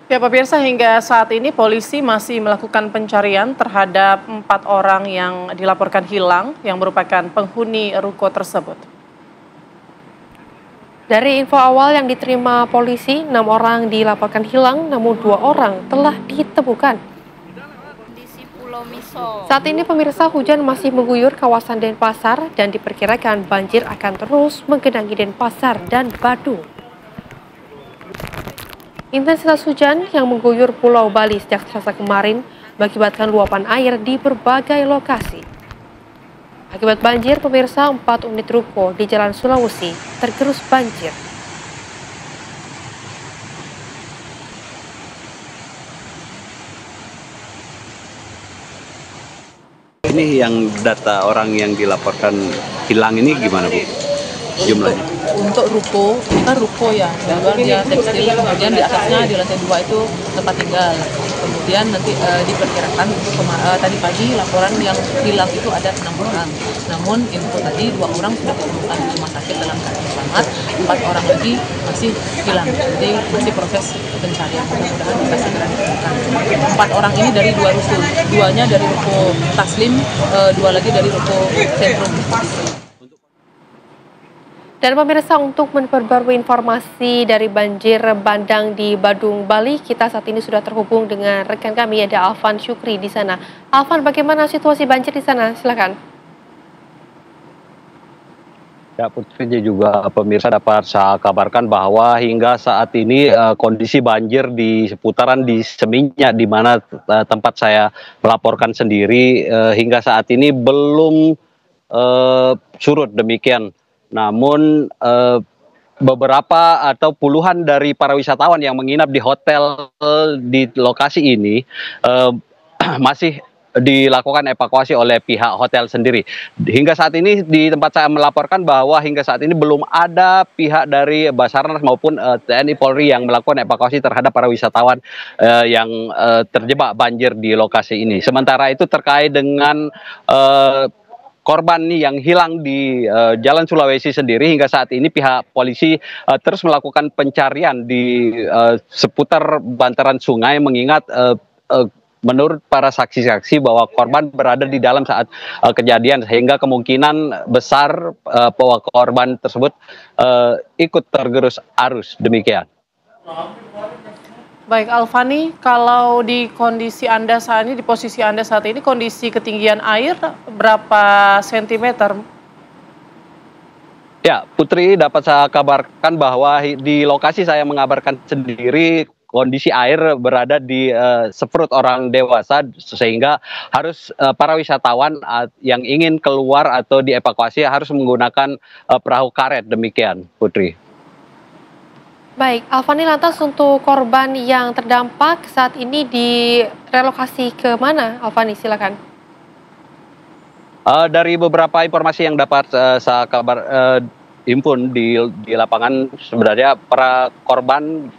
Ya pemirsa, hingga saat ini polisi masih melakukan pencarian terhadap 4 orang yang dilaporkan hilang yang merupakan penghuni ruko tersebut. Dari info awal yang diterima polisi, 6 orang dilaporkan hilang, namun 2 orang telah ditemukan. Kondisi Pulau Miso. Saat ini pemirsa, hujan masih mengguyur kawasan Denpasar dan diperkirakan banjir akan terus menggenangi Denpasar dan Badung. Intensitas hujan yang mengguyur Pulau Bali sejak Selasa kemarin mengakibatkan luapan air di berbagai lokasi. Akibat banjir, pemirsa, 4 unit ruko di Jalan Sulawesi tergerus banjir. Ini yang data orang yang dilaporkan hilang ini gimana, Bu? Jumlahnya? Untuk ruko, ini kan ruko ya, di luar dia tekstil, kemudian di atasnya di lantai 2 itu tempat tinggal. Kemudian nanti diperkirakan untuk tadi pagi laporan yang hilang itu ada 6 orang. Namun info tadi 2 orang sudah ditemukan di rumah sakit dalam keadaan selamat, 4 orang lagi masih hilang. Jadi masih proses pencarian. Mudah-mudahan bisa segera ditemukan. 4 orang ini dari 2 ruko, 2-nya dari ruko Taslim, 2 lagi dari ruko Sentrum. Dan pemirsa, untuk memperbarui informasi dari banjir bandang di Badung, Bali, kita saat ini sudah terhubung dengan rekan kami, ada Alvan Syukri di sana. Alvan, bagaimana situasi banjir di sana? Silakan. Ya, Putri juga pemirsa dapat saya kabarkan bahwa hingga saat ini kondisi banjir di seputaran di Seminyak, di mana tempat saya melaporkan sendiri, hingga saat ini belum surut demikian. Namun beberapa atau puluhan dari para wisatawan yang menginap di hotel di lokasi ini masih dilakukan evakuasi oleh pihak hotel sendiri. Hingga saat ini di tempat saya melaporkan bahwa hingga saat ini belum ada pihak dari Basarnas maupun TNI Polri yang melakukan evakuasi terhadap para wisatawan yang terjebak banjir di lokasi ini. Sementara itu terkait dengan korban yang hilang di Jalan Sulawesi sendiri, hingga saat ini pihak polisi terus melakukan pencarian di seputar bantaran sungai, mengingat menurut para saksi-saksi bahwa korban berada di dalam saat kejadian, sehingga kemungkinan besar bahwa korban tersebut ikut tergerus arus demikian. Baik, Alfani, kalau di kondisi Anda saat ini, di posisi Anda saat ini, kondisi ketinggian air berapa sentimeter? Ya, Putri, dapat saya kabarkan bahwa di lokasi saya mengabarkan sendiri kondisi air berada di seperut orang dewasa, sehingga harus para wisatawan yang ingin keluar atau dievakuasi harus menggunakan perahu karet demikian, Putri. Baik, Alfani, lantas untuk korban yang terdampak saat ini direlokasi ke mana, Alfani? Silakan. Dari beberapa informasi yang dapat saya impun di lapangan, sebenarnya para korban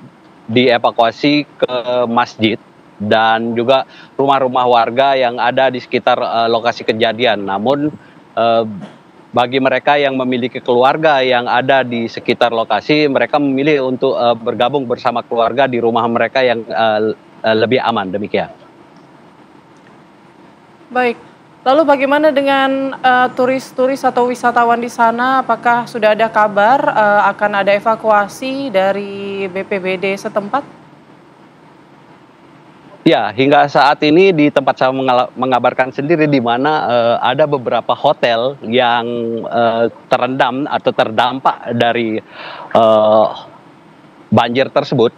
dievakuasi ke masjid dan juga rumah-rumah warga yang ada di sekitar lokasi kejadian. Namun bagi mereka yang memiliki keluarga yang ada di sekitar lokasi, mereka memilih untuk bergabung bersama keluarga di rumah mereka yang lebih aman demikian. Baik, lalu bagaimana dengan turis-turis atau wisatawan di sana? Apakah sudah ada kabar akan ada evakuasi dari BPBD setempat? Ya, hingga saat ini di tempat saya mengabarkan sendiri, di mana ada beberapa hotel yang terendam atau terdampak dari banjir tersebut.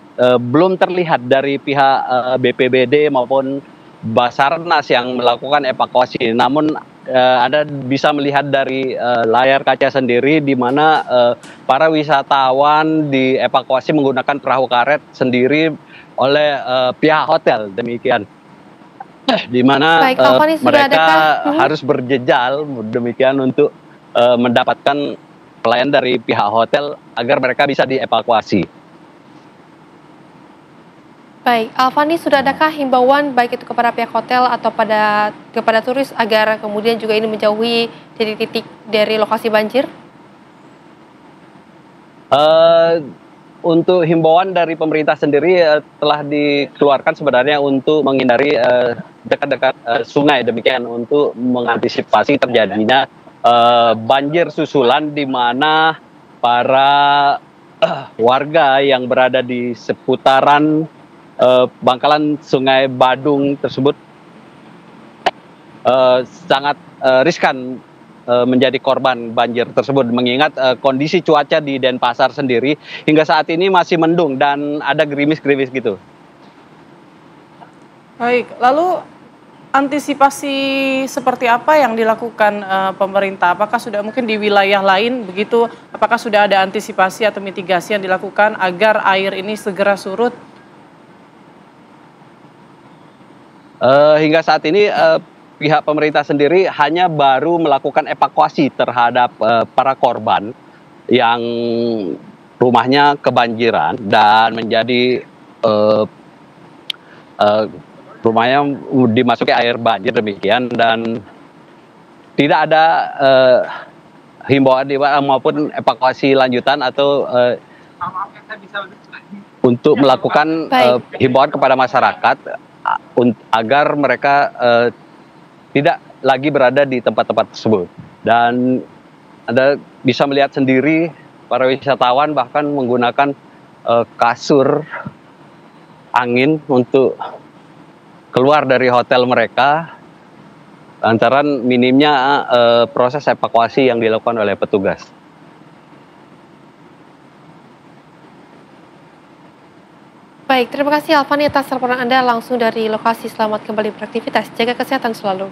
Belum terlihat dari pihak BPBD maupun Basarnas yang melakukan evakuasi. Namun Anda bisa melihat dari layar kaca sendiri, di mana para wisatawan dievakuasi menggunakan perahu karet sendiri oleh pihak hotel demikian, di mana mereka harus berjejal demikian untuk mendapatkan pelayan dari pihak hotel agar mereka bisa dievakuasi. Baik, Alfani, sudah adakah himbauan baik itu kepada pihak hotel atau kepada turis agar kemudian juga ini menjauhi titik-titik dari lokasi banjir? untuk himbauan dari pemerintah sendiri telah dikeluarkan sebenarnya untuk menghindari dekat-dekat sungai, demikian untuk mengantisipasi terjadinya banjir susulan di mana para warga yang berada di seputaran bangkalan Sungai Badung tersebut sangat riskan menjadi korban banjir tersebut, mengingat kondisi cuaca di Denpasar sendiri hingga saat ini masih mendung dan ada gerimis-gerimis gitu. Baik, lalu antisipasi seperti apa yang dilakukan pemerintah? Apakah sudah mungkin di wilayah lain begitu? Apakah sudah ada antisipasi atau mitigasi yang dilakukan agar air ini segera surut? Hingga saat ini pihak pemerintah sendiri hanya baru melakukan evakuasi terhadap para korban yang rumahnya kebanjiran dan menjadi rumahnya dimasuki air banjir, demikian, dan tidak ada himbauan maupun evakuasi lanjutan atau untuk melakukan himbauan kepada masyarakat agar mereka tidak lagi berada di tempat-tempat tersebut. Dan Anda bisa melihat sendiri para wisatawan bahkan menggunakan kasur angin untuk keluar dari hotel mereka lantaran minimnya proses evakuasi yang dilakukan oleh petugas. Baik, terima kasih Alfani atas laporan Anda langsung dari lokasi. Selamat kembali beraktivitas, jaga kesehatan selalu.